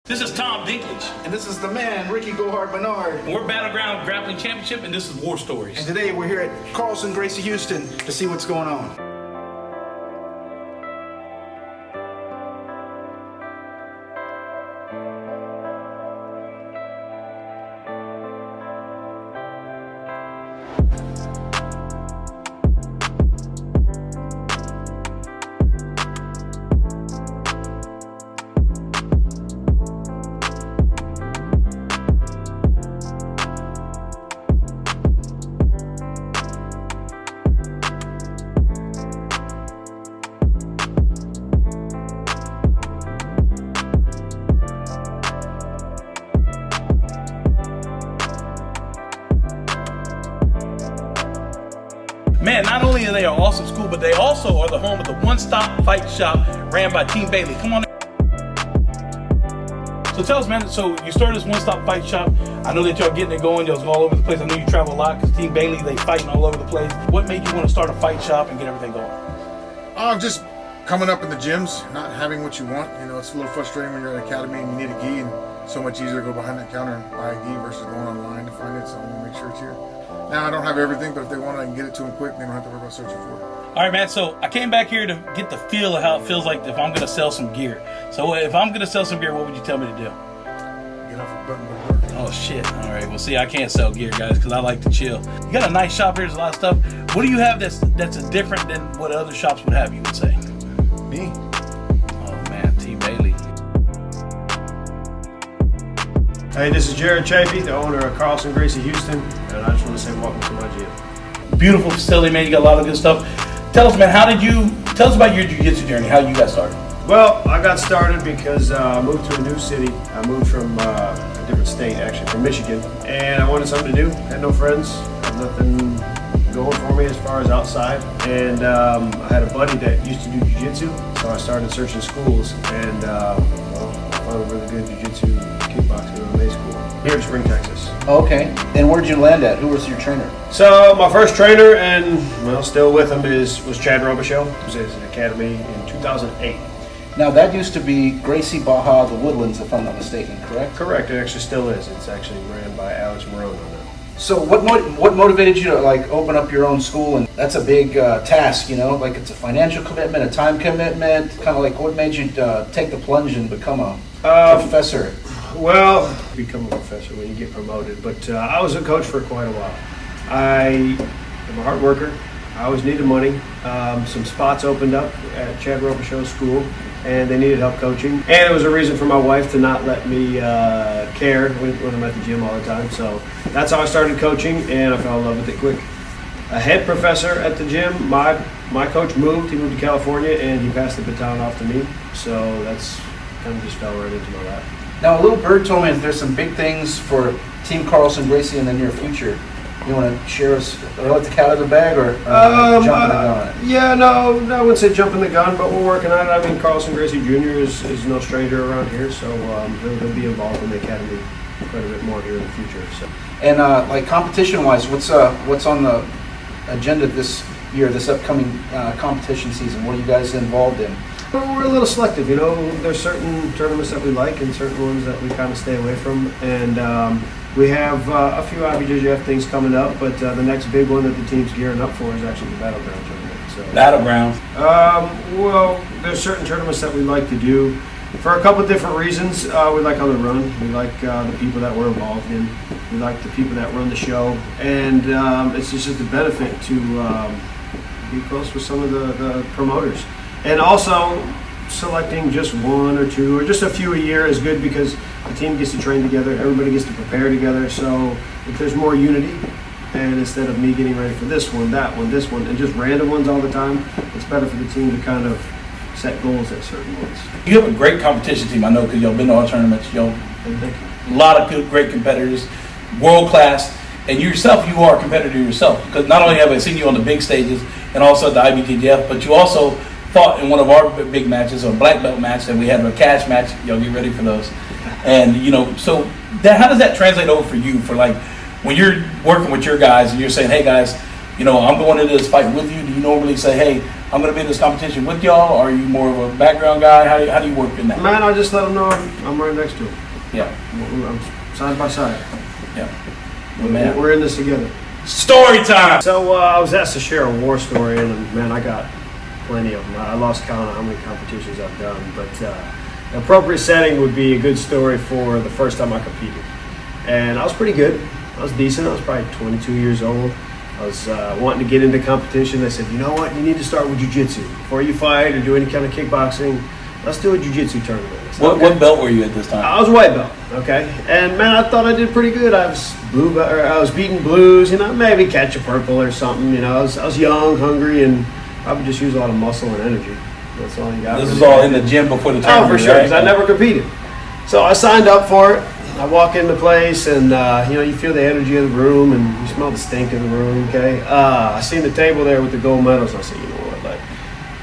This is Tom Dinklage. And this is the man, Ricky Gohard Menard. And we're Battleground Grappling Championship, and this is War Stories. And today we're here at Carlson, Gracie, Houston to see what's going on. Man, not only are they an awesome school, but they also are the home of the one-stop fight shop ran by Team Bailey. Come on. So tell us, man, so you started this one-stop fight shop. I know that y'all getting it going. Y'all all over the place. I know you travel a lot because Team Bailey, they fighting all over the place. What made you want to start a fight shop and get everything going? Just coming up in the gyms, not having what you want. You know, it's a little frustrating when you're at an academy and you need a gi, and so much easier to go behind that counter and buy a gi versus going online to find it. So I'm gonna make sure it's here. Now, I don't have everything, but if they want it, I can get it to them quick. They don't have to worry about searching for it. All right, man, so I came back here to get the feel of how it feels like if I'm going to sell some gear. So if I'm going to sell some gear, what would you tell me to do? Get off a button to work. Oh, shit. All right, well, see, I can't sell gear, guys, because I like to chill. You got a nice shop here. There's a lot of stuff. What do you have that's different than what other shops would have, you would say? Me. Oh, man, Team Bailey. Hey, this is Jared Chafee, the owner of Carlson, Gracie, Houston, and I just want to say welcome to my gym. Beautiful facility, man. You got a lot of good stuff. Tell us, man, tell us about your jiu-jitsu journey, how you got started. Well, I got started because I moved to a new city. I moved from a different state, actually, from Michigan, and I wanted something to do. Had no friends, had nothing going for me as far as outside, and I had a buddy that used to do jiu-jitsu, so I started searching schools, and I found a really good jiu-jitsu kickboxing MMA school here in Spring, Texas. Okay. And where did you land at? Who was your trainer? So my first trainer, and well, still with him, was Chad Robichaux. He was at his academy in 2008. Now that used to be Gracie Baja, the Woodlands, if I'm not mistaken, correct? Correct. It actually still is. It's actually ran by Alex Marone on that. So what motivated you to like open up your own school? And that's a big task, you know. Like it's a financial commitment, a time commitment. Kind of like what made you take the plunge and become a professor? Well, become a professor when you get promoted, but I was a coach for quite a while. I am a hard worker. I always needed money. Some spots opened up at Chad Robichaux's school, and they needed help coaching. And it was a reason for my wife to not let me care when I'm at the gym all the time. So that's how I started coaching, and I fell in love with it quick. A head professor at the gym, my coach moved. He moved to California, and he passed the baton off to me. So that's kind of just fell right into my lap. Now, a little bird told me that there's some big things for Team Carlson Gracie in the near future. You want to share us, or let the cat out of the bag, or jump in the gun? Yeah, no, I wouldn't say jump in the gun, but we're working on it. I mean, Carlson Gracie Jr. is no stranger around here, so he'll be involved in the academy quite a bit more here in the future. So. And like competition-wise, what's on the agenda this year, this upcoming competition season? What are you guys involved in? We're a little selective, you know. There's certain tournaments that we like and certain ones that we kind of stay away from. And we have a few IBJJF things coming up, but the next big one that the team's gearing up for is actually the Battleground tournament. So, Battleground. Well, there's certain tournaments that we like to do for a couple of different reasons. We like how they run. We like the people that we're involved in. We like the people that run the show. And it's just a benefit to be close with some of the promoters. And also, selecting just one or two or just a few a year is good because the team gets to train together, everybody gets to prepare together. So if there's more unity, and instead of me getting ready for this one, that one, this one, and just random ones all the time, it's better for the team to kind of set goals at certain ones. You have a great competition team, I know, because y'all been to all tournaments. Y'all, a lot of good, great competitors, world class. And you yourself, you are a competitor yourself. Because not only have I seen you on the big stages and also at the IBJJF, but you also fought in one of our big matches, a black belt match, and we had a cash match. Y'all get ready for those. And, you know, so how does that translate over for you for like when you're working with your guys and you're saying, hey guys, I'm going into this fight with you? Do you normally say, hey, I'm going to be in this competition with y'all? Or are you more of a background guy? How do you work in that? Man, I just let them know I'm right next to them. Yeah. I'm side by side. Yeah. Well, man. We're in this together. Story time! So I was asked to share a war story, and man, I got plenty of them. I lost count of how many competitions I've done, but the appropriate setting would be a good story for the first time I competed. And I was pretty good. I was decent. I was probably 22 years old. I was wanting to get into competition. They said, you know what, you need to start with jiu-jitsu. Before you fight or do any kind of kickboxing, let's do a jiu-jitsu tournament. Said, what belt were you at this time? I was white belt, okay? And man, I thought I did pretty good. I was beating blues, maybe catch a purple or something. I was young, hungry, and probably just used a lot of muscle and energy. That's all you got. This is all in the gym before the tournament, Oh, for sure, because right? I never competed. So I signed up for it. I walk into place, and you feel the energy of the room, and you smell the stink of the room. Okay, I seen the table there with the gold medals. I said, you know what,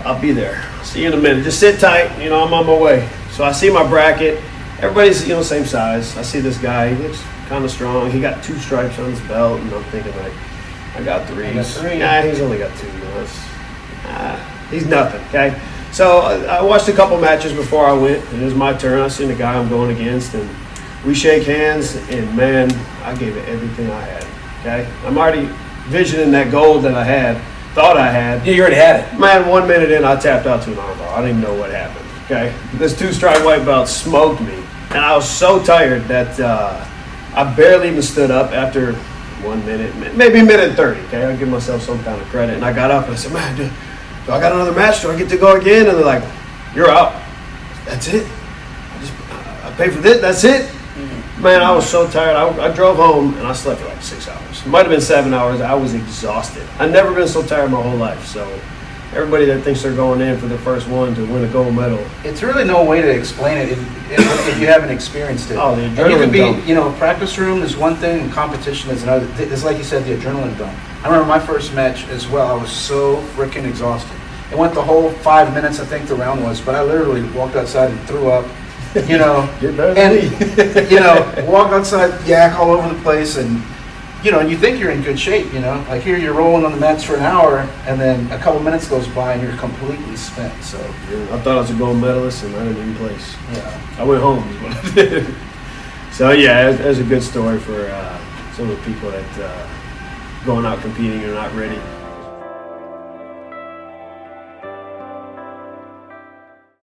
I'll be there. See you in a minute. Just sit tight. I'm on my way. So I see my bracket. Everybody's same size. I see this guy. He looks kind of strong. He got 2 stripes on his belt, and I'm thinking I got 3. Nah, he's only got 2. He's nothing. Okay. So I watched a couple matches before I went, and it was my turn. I seen the guy I'm going against, and we shake hands, and man, I gave it everything I had. Okay, I'm already visioning that gold that I thought I had. Yeah, you already had it. Man, 1 minute in, I tapped out to an armbar. I didn't even know what happened. Okay, this 2-stripe white belt smoked me, and I was so tired that I barely even stood up after 1 minute, maybe a minute 30. Okay, I'll give myself some kind of credit, and I got up and I said, man, do I got another match? Do I get to go again? And they're like, you're out. That's it. I paid for this. That's it. Man, I was so tired. I drove home and I slept for like 6 hours. It might have been 7 hours. I was exhausted. I've never been so tired my whole life. So everybody that thinks they're going in for the first one to win a gold medal. It's really no way to explain it if you haven't experienced it. Oh, the And you adrenaline can dump. practice room is one thing and competition is another. It's like you said, the adrenaline dump. I remember my first match as well. I was so freaking exhausted. It went the whole 5 minutes, I think the round was, but I literally walked outside and threw up. You're better than me. Walk outside, yak all over the place, and you think you're in good shape. Like here, you're rolling on the mats for an hour, and then a couple minutes goes by, and you're completely spent. So I thought I was a gold medalist, and I didn't even place. yeah. I went home is what I did. So yeah, it's a good story for some of the people that going out competing are not ready.